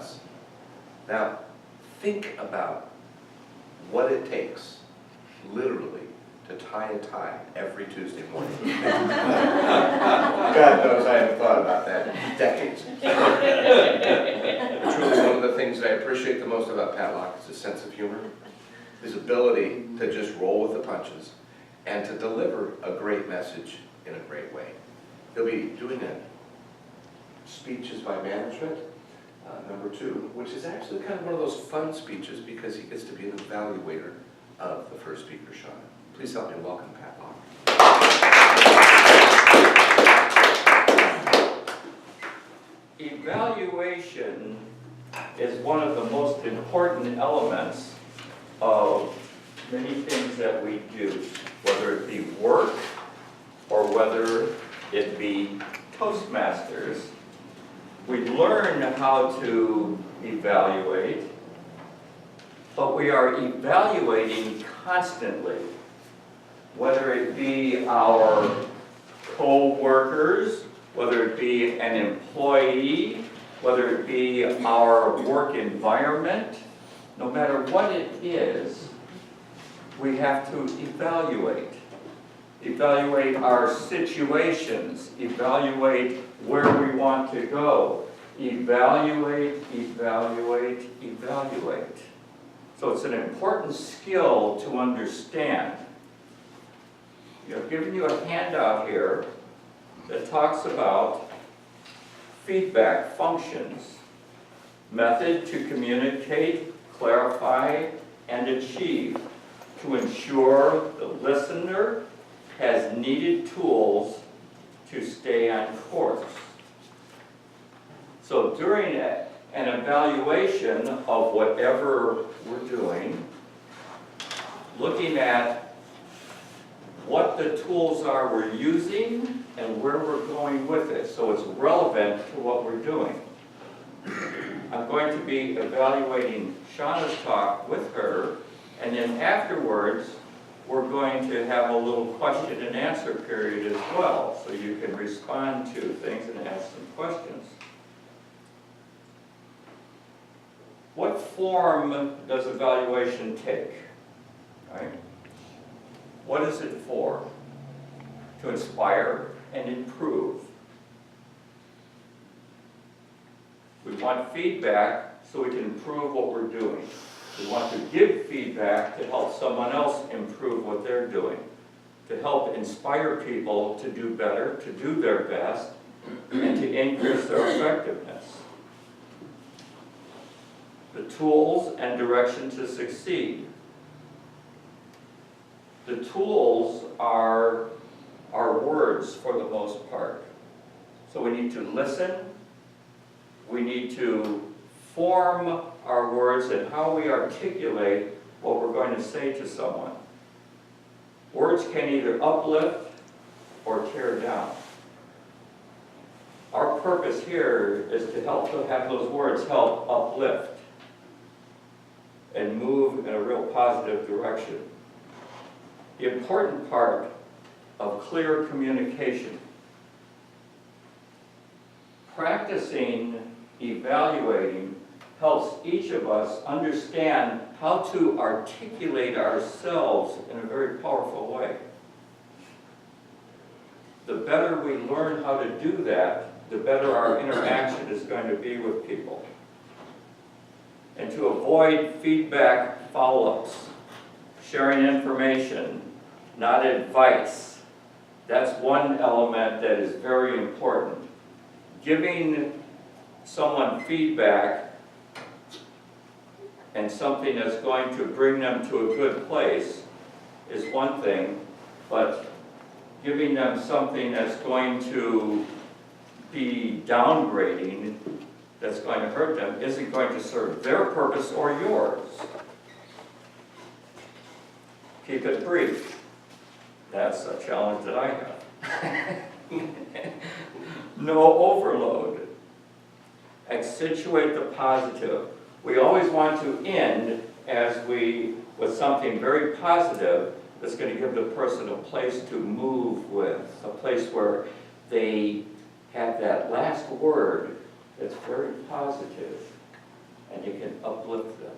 us. Now, think about what it takes, literally, to tie a tie every Tuesday morning. God knows I haven't thought about that in decades. Truly, one of the things that I appreciate the most about Pat Locke is his sense of humor, his ability to just roll with the punches, and to deliver a great message in a great way. He'll be doing speeches by management, number 2, which is actually kind of one of those fun speeches because he gets to be an evaluator of the first speaker, Shauna. Please help me welcome Pat Locke. Evaluation is one of the most important elements of many things that we do, whether it be work or whether it be Toastmasters. We learn how to evaluate, but we are evaluating constantly, whether it be our co-workers, whether it be an employee, whether it be our work environment. No matter what it is, we have to evaluate. Evaluate our situations, evaluate where we want to go, evaluate, evaluate, evaluate. So it's an important skill to understand. I've given you a handout here that talks about feedback functions, method to communicate, clarify, and achieve to ensure the listener has needed tools to stay on course. So during an evaluation of whatever we're doing, looking at what the tools are we're using and where we're going with it, so it's relevant to what we're doing. I'm going to be evaluating Shauna's talk with her, and then afterwards, we're going to have a little question and answer period as well, so you can respond to things and ask some questions. What form does evaluation take? Right? What is it for? To inspire and improve. We want feedback so we can improve what we're doing. We want to give feedback to help someone else improve what they're doing, to help inspire people to do better, to do their best, and to increase their effectiveness. The tools and direction to succeed. The tools are our words for the most part. So we need to listen, we need to form our words and how we articulate what we're going to say to someone. Words can either uplift or tear down. Our purpose here is to help to have those words help uplift and move in a real positive direction. The important part of clear communication. Practicing evaluating helps each of us understand how to articulate ourselves in a very powerful way. The better we learn how to do that, the better our interaction is going to be with people. And to avoid feedback follow-ups, sharing information, not advice. That's one element that is very important. Giving someone feedback and something that's going to bring them to a good place is one thing, but giving them something that's going to be downgrading, that's going to hurt them, isn't going to serve their purpose or yours. Keep it brief. That's a challenge that I have. No overload. Accentuate the positive. We always want to end with something very positive that's going to give the person a place to move with, a place where they have that last word that's very positive. and you can uplift them.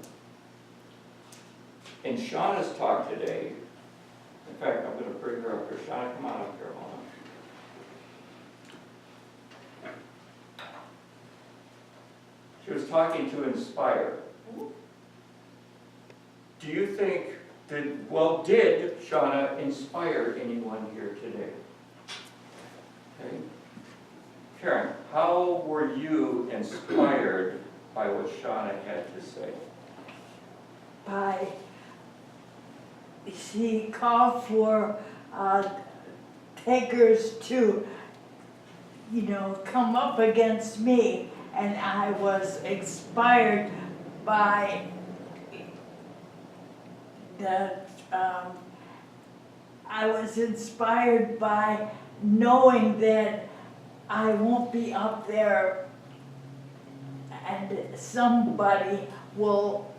In Shauna's talk today, in fact, I'm going to bring her up here. Shauna, come on up here a moment. She was talking to Inspire. Do you think, did Shauna inspire anyone here today? Okay. Karen, how were you inspired by what Shauna had to say? She called for takers to, come up against me, and I was inspired by knowing that I won't be up there and somebody will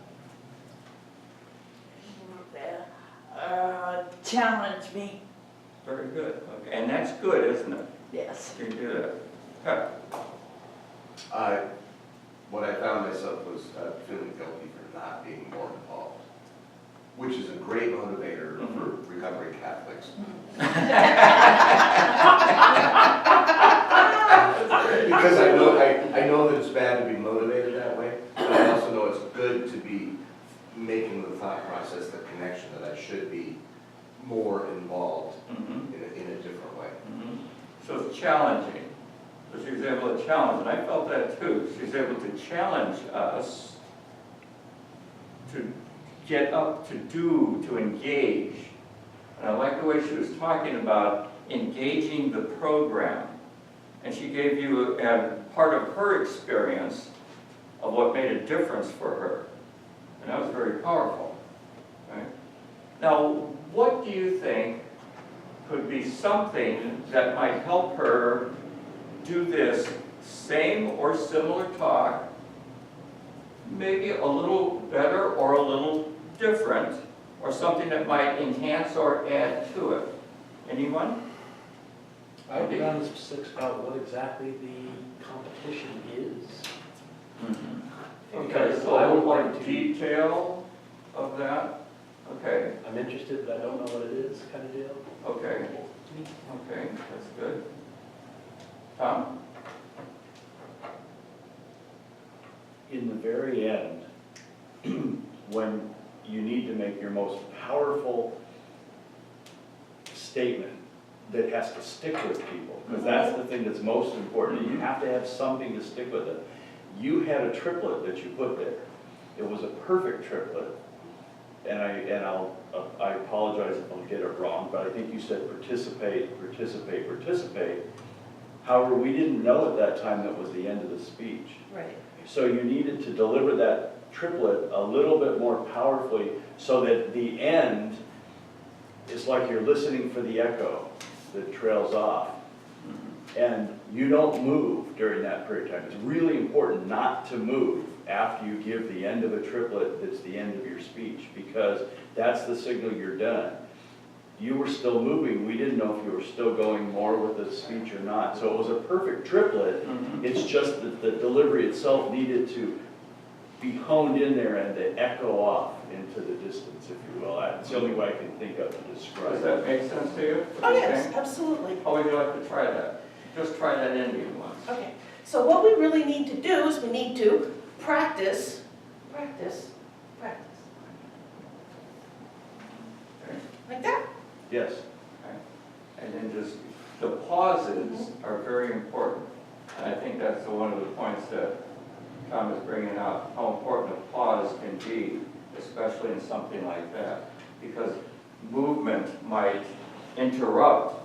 challenge me. Very good. Okay. And that's good, isn't it? Yes. You do that. Huh. What I found myself was feeling guilty for not being more involved, which is a great motivator for recovering Catholics. Because I know that it's bad to be motivated that way, but I also know it's good to be making the thought process, the connection that I should be more involved in a different way. So it's challenging. So she was able to challenge, and I felt that too. She was able to challenge us to get up, to do, to engage. And I like the way she was talking about engaging the program. And she gave you part of her experience of what made a difference for her. And that was very powerful. Right? Now, what do you think could be something that might help her do this same or similar talk, maybe a little better or a little different, or something that might enhance or add to it? Anyone? I would get on the specifics about what exactly the competition is. Okay, so I would like detail of that. Okay, I'm interested, but I don't know what it is, kind of deal. okay, okay, that's good. Tom? In the very end, when you need to make your most powerful statement that has to stick with people, because that's the thing that's most important. You have to have something to stick with it. You had a triplet that you put there. It was a perfect triplet. And I apologize if I get it wrong, but I think you said participate, participate, participate. However, we didn't know at that time that was the end of the speech. Right. So you needed to deliver that triplet a little bit more powerfully so that the end is like you're listening for the echo that trails off. And you don't move during that period of time. It's really important not to move after you give the end of a triplet that's the end of your speech, because that's the signal you're done. You were still moving. We didn't know if you were still going more with the speech or not. So it was a perfect triplet. It's just that the delivery itself needed to be honed in there and to echo off into the distance, if you will. That's the only way I can think of to describe Does it. that make sense to you? Oh, yes, absolutely. How would you like to try that? Just try that ending once. Okay, so what we really need to do is we need to practice, practice, practice. Okay. Like that? Yes. And then just, the pauses are very important. And I think that's one of the points that Tom is bringing up, how important a pause can be, especially in something like that. Because movement might interrupt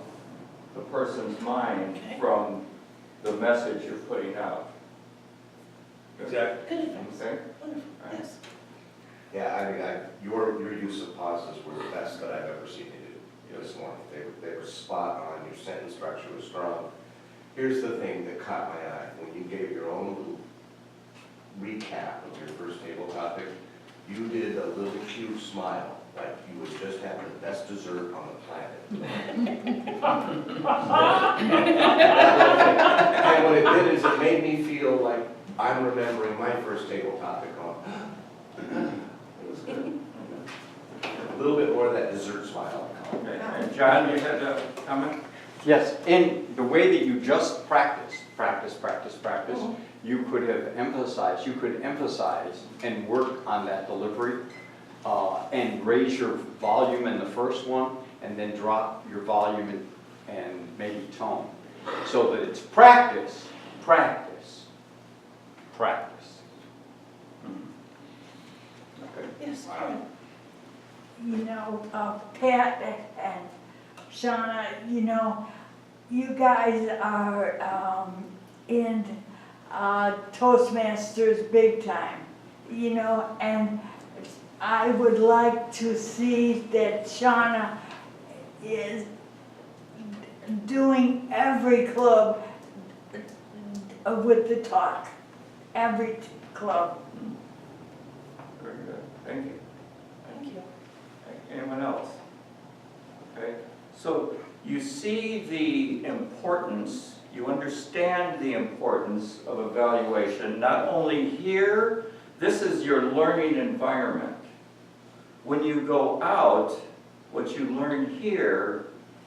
the person's mind from the message you're putting out. Exactly. Good advice. Okay? Wonderful, yes. Yeah, I mean, your use of pauses were the best that I've ever seen you do this morning. They were spot on, your sentence structure was strong. Here's the thing that caught my eye. When you gave your own little recap of your first table topic, you did a little cute smile, like you would just have the best dessert on the planet. And what it did is it made me feel like I'm remembering my first tabletop and going, it was good. A little bit more of that dessert smile. Okay. And John, you had a comment? Yes, in the way that you just practice, Mhm. you could emphasize and work on that delivery and raise your volume in the first one and then drop your volume and maybe tone. So that it's practice. Okay. Yes, You know, Pat and Shauna, you know, you guys are in Toastmasters big time, you know, and I would like to see that Shauna is doing every club with the talk, every club. Very good. Thank you. thank you. Anyone else? Okay, so you see the importance, you understand the importance of evaluation, not only here, this is your learning environment. When you go out, what you learn here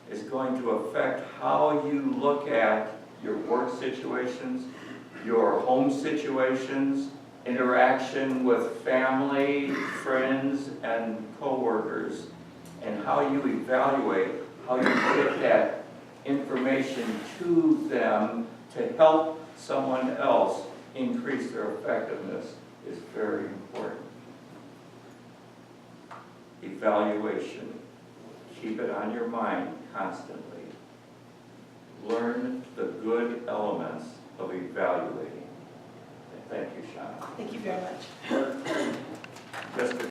is going to affect how you look at your work situations, your home situations, interaction with family, friends, and coworkers, and how you evaluate, how you get that information to them to help someone else increase their effectiveness is very important. Evaluation. Keep it on your mind constantly. Learn the good elements of evaluating. Thank you, Shauna. Thank you very much.